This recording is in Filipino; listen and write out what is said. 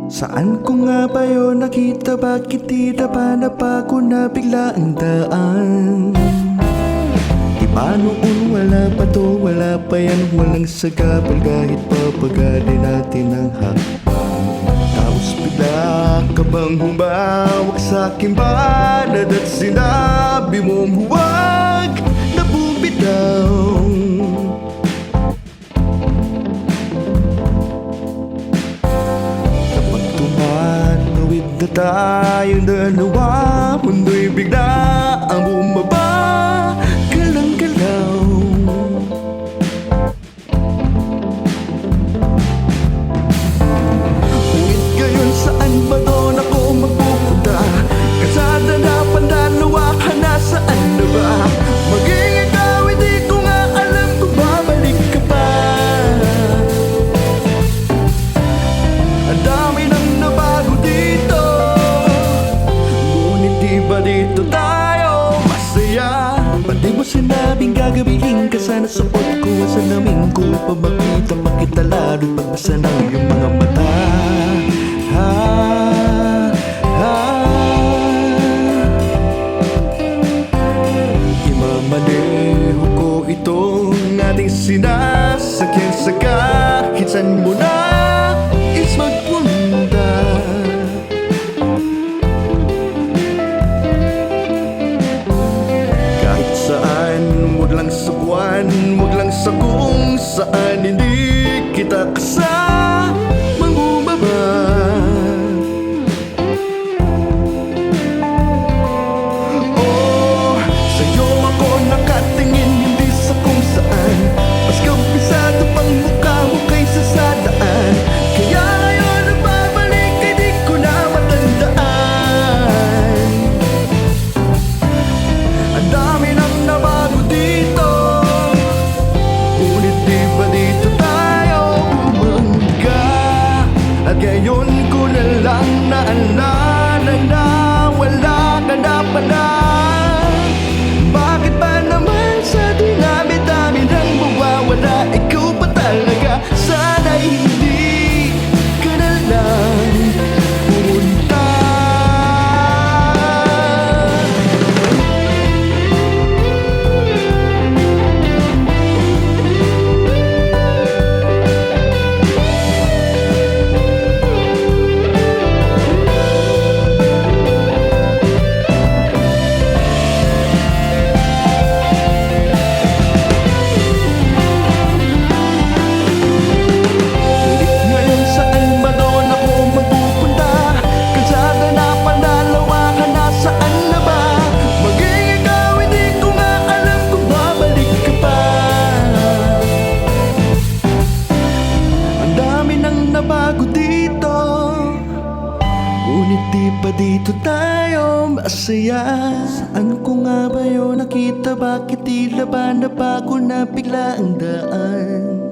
Saan ko nga ba yun nakita? Bakit tila ba nabago na bigla ang daan? Di ba noon wala pa to, wala pa yan, walang sagabal kahit papagali natin ang hakbang. Tapos bigla ka bang humawak sa'king banad at sinabi mong huwag na bumitaw. Na tayong dalawa, mundo'y bigla ang bumaba, galang-galaw. Ngunit ngayon saan ba doon ako magpupunta? Kasada na pandalawa ka, nasaan na ba? Maging ikaw, hindi ko nga alam kung babalik ka pa. Ang dami nang nabago dito, dito tayo masaya. Ba't di mo sinabing gagabihin ka sana? Suot ko ang salamin ko pa makita pa kita lalo't pagbasa ng iyong mga mata. Imamaneho ko itong ating sinasakyan sa kahit saan mo na is magpunta. Huwag lang sa buwan, huwag lang sa kung saan hindi kita kasamang bumaba. Oh, sa'yo ako nakatingin, hindi sa kung saan. Mas kabisado pang mukha mo kaysa sa daan. Kaya ngayon nagbabalik, hindi ko na matandaan. Ang dami nang nabago dito, ngunit di ba dito tayo bumangga? At ngayon ko na lang naalala na wala ka na pala. Bakit ba naman sa dinami-dami nang mawawala? Ikaw pa talaga, sana'y hindi ka na lang pumunta. Nabago dito, ngunit di pa dito tayo masaya. Saan ko nga ba yun nakita? Bakit tila ba nabago na bigla ang daan?